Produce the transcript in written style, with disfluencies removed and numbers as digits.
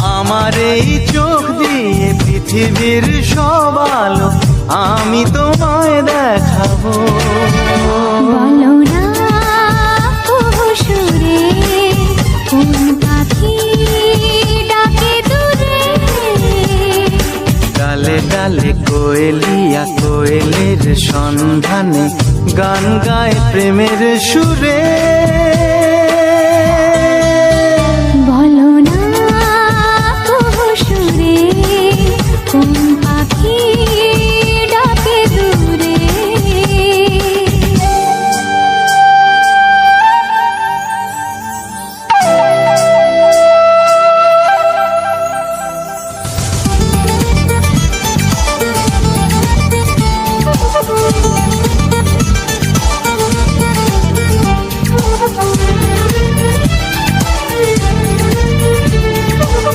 আমার এই চোখ দিয়ে পৃথিবীর সব আলো আমি তোমায় দেখাবো। বলো না কবু সুরে কোন পাখি ডাকে দূরে। ডালে ডালে কোয়েলিয়া কোয়েলের সন্ধানে গান গায় প্রেমের সুরে।